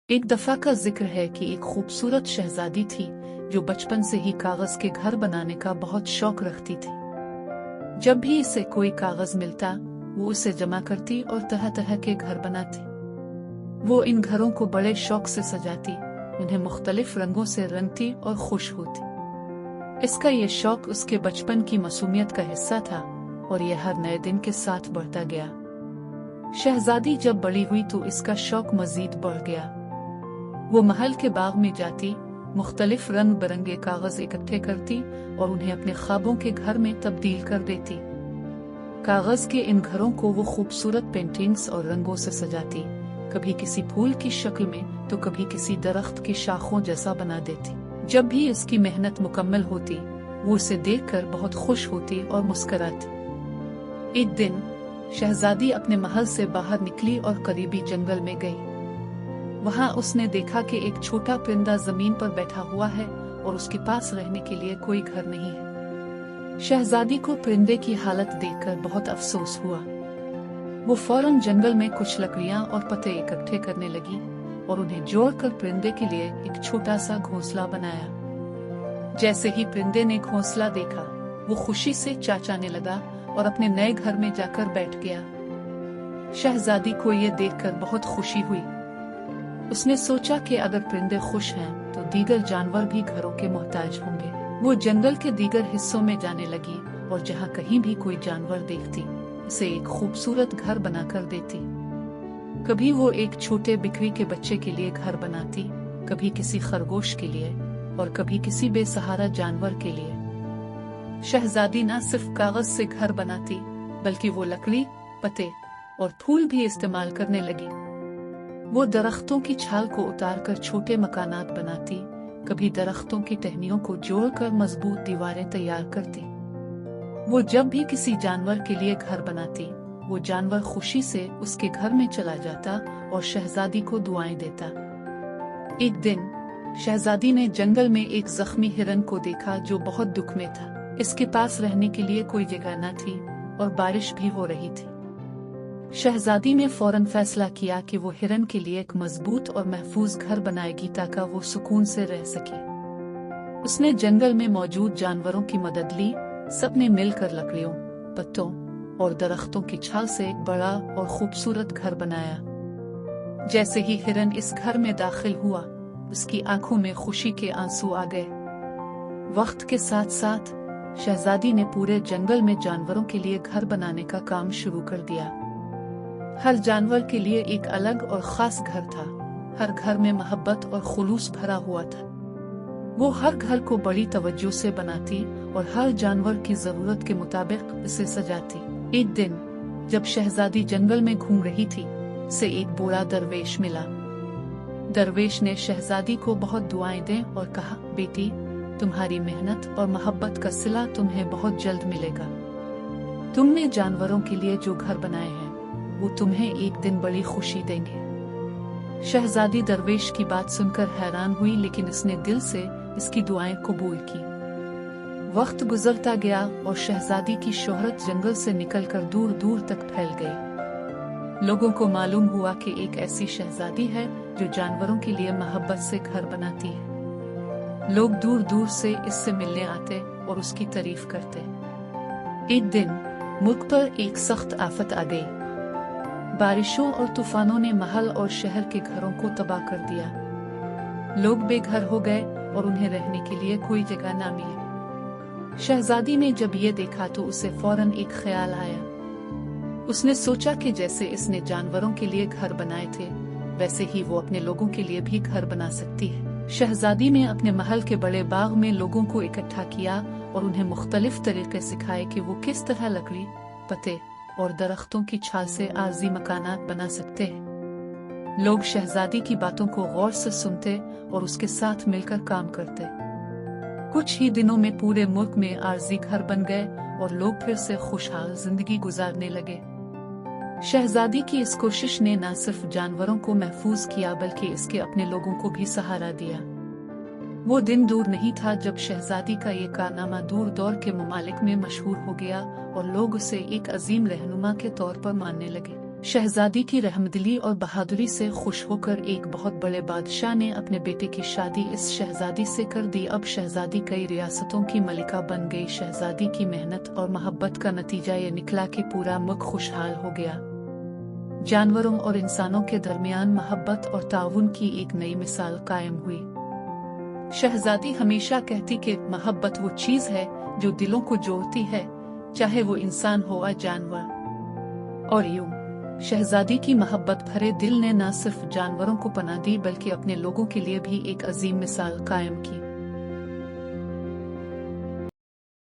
एक दफा का जिक्र है कि एक खूबसूरत शहजादी थी जो बचपन से ही कागज के घर बनाने का बहुत शौक रखती थी। जब भी इसे कोई कागज मिलता वो उसे जमा करती और तरह तरह के घर बनाती। वो इन घरों को बड़े शौक से सजाती, उन्हें मुख्तलिफ रंगों से रंगती और खुश होती। इसका ये शौक उसके बचपन की मासूमियत का हिस्सा था और ये हर नए दिन के साथ बढ़ता गया। शहजादी जब बड़ी हुई तो इसका शौक मजीद बढ़ गया। वो महल के बाग में जाती, मुख्तलिफ रंग बिरंगे कागज इकट्ठे करती और उन्हें अपने ख्वाबों के घर में तब्दील कर देती। कागज के इन घरों को वो खूबसूरत पेंटिंग्स और रंगों से सजाती, कभी किसी फूल की शक्ल में तो कभी किसी दरख्त की शाखों जैसा बना देती। जब भी इसकी मेहनत मुकम्मल होती वो उसे देखकर बहुत खुश होती और मुस्कुराती। एक दिन शहजादी अपने महल से बाहर निकली और करीबी जंगल में गई। वहां उसने देखा कि एक छोटा परिंदा जमीन पर बैठा हुआ है और उसके पास रहने के लिए कोई घर नहीं है। शहजादी को परिंदे की हालत देखकर बहुत अफसोस हुआ। वो फौरन जंगल में कुछ लकड़ियां और पत्ते इकट्ठे करने लगी और उन्हें जोड़कर परिंदे के लिए एक छोटा सा घोंसला बनाया। जैसे ही परिंदे ने घोंसला देखा वो खुशी से चाचाने लगा और अपने नए घर में जाकर बैठ गया। शहजादी को ये देखकर बहुत खुशी हुई। उसने सोचा कि अगर परिंदे खुश हैं तो दीगर जानवर भी घरों के मोहताज होंगे। वो जंगल के दीगर हिस्सों में जाने लगी और जहाँ कहीं भी कोई जानवर देखती उसे एक खूबसूरत घर बनाकर देती। कभी वो एक छोटे बिक्री के बच्चे के लिए घर बनाती, कभी किसी खरगोश के लिए और कभी किसी बेसहारा जानवर के लिए। शहजादी न सिर्फ कागज से घर बनाती बल्कि वो लकड़ी, पत्ते और फूल भी इस्तेमाल करने लगी। वो दरख्तों की छाल को उतारकर छोटे मकानात बनाती, कभी दरख्तों की टहनियों को जोड़कर मजबूत दीवारें तैयार करती। वो जब भी किसी जानवर के लिए घर बनाती वो जानवर खुशी से उसके घर में चला जाता और शहजादी को दुआएं देता। एक दिन शहजादी ने जंगल में एक जख्मी हिरन को देखा जो बहुत दुख में था। इसके पास रहने के लिए कोई जगह न थी और बारिश भी हो रही थी। शहजादी ने फौरन फैसला किया कि वो हिरन के लिए एक मजबूत और महफूज घर बनाएगी ताकि वो सुकून से रह सके। उसने जंगल में मौजूद जानवरों की मदद ली। सबने मिलकर लकड़ियों, पत्तों और दरख्तों की छाल से एक बड़ा और खूबसूरत घर बनाया। जैसे ही हिरन इस घर में दाखिल हुआ उसकी आंखों में खुशी के आंसू आ गए। वक्त के साथ साथ शहजादी ने पूरे जंगल में जानवरों के लिए घर बनाने का काम शुरू कर दिया। हर जानवर के लिए एक अलग और खास घर था। हर घर में मोहब्बत और खुलूस भरा हुआ था। वो हर घर को बड़ी तवज्जो से बनाती और हर जानवर की जरूरत के मुताबिक इसे सजाती। एक दिन जब शहजादी जंगल में घूम रही थी उसे एक बूढ़ा दरवेश मिला। दरवेश ने शहजादी को बहुत दुआएं दी और कहा, बेटी, तुम्हारी मेहनत और मोहब्बत का सिला तुम्हें बहुत जल्द मिलेगा। तुमने जानवरों के लिए जो घर बनाए हैं वो तुम्हें एक दिन बड़ी खुशी देंगे। शहजादी दरवेश की बात सुनकर हैरान हुई लेकिन उसने दिल से इसकी दुआएं कबूल की। वक्त गुजरता गया और शहजादी की शोहरत जंगल से निकलकर दूर दूर तक फैल गई। लोगों को मालूम हुआ कि एक ऐसी शहजादी है जो जानवरों के लिए मोहब्बत से घर बनाती है। लोग दूर दूर से इससे मिलने आते और उसकी तारीफ करते। एक दिन मुल्क पर एक सख्त आफत आ गई। बारिशों और तूफानों ने महल और शहर के घरों को तबाह कर दिया। लोग बेघर हो गए और उन्हें रहने के लिए कोई जगह न मिली। शहजादी ने जब ये देखा तो उसे फौरन एक ख्याल आया। उसने सोचा कि जैसे इसने जानवरों के लिए घर बनाए थे वैसे ही वो अपने लोगों के लिए भी घर बना सकती है। शहजादी ने अपने महल के बड़े बाग में लोगों को इकट्ठा किया और उन्हें मुख्तलिफ तरीके सिखाए कि वो किस तरह लकड़ी, पत्ते और दरख्तों की छाल से आर्जी मकानात बना सकते हैं। लोग शहजादी की बातों को गौर से सुनते और उसके साथ मिलकर काम करते। कुछ ही दिनों में पूरे मुल्क में आर्जी घर बन गए और लोग फिर से खुशहाल जिंदगी गुजारने लगे। शहजादी की इस कोशिश ने न सिर्फ जानवरों को महफूज किया बल्कि इसके अपने लोगों को भी सहारा दिया। वो दिन दूर नहीं था जब शहजादी का ये कारनामा दूर दौर के ममालिक में मशहूर हो गया और लोग उसे एक अजीम रहनुमा के तौर पर मानने लगे। शहजादी की रहमदिली और बहादुरी से खुश होकर एक बहुत बड़े बादशाह ने अपने बेटे की शादी इस शहजादी से कर दी। अब शहजादी कई रियासतों की मलिका बन गई। शहजादी की मेहनत और मोहब्बत का नतीजा ये निकला कि पूरा मुल्क खुशहाल हो गया। जानवरों और इंसानों के दरमियान मोहब्बत और ताउन की एक नई मिसाल कायम हुई। शहजादी हमेशा कहती कि मोहब्बत वो चीज है जो दिलों को जोड़ती है, चाहे वो इंसान हो या जानवर। और यूं शहजादी की मोहब्बत भरे दिल ने न सिर्फ जानवरों को पनाह दी बल्कि अपने लोगों के लिए भी एक अजीम मिसाल कायम की।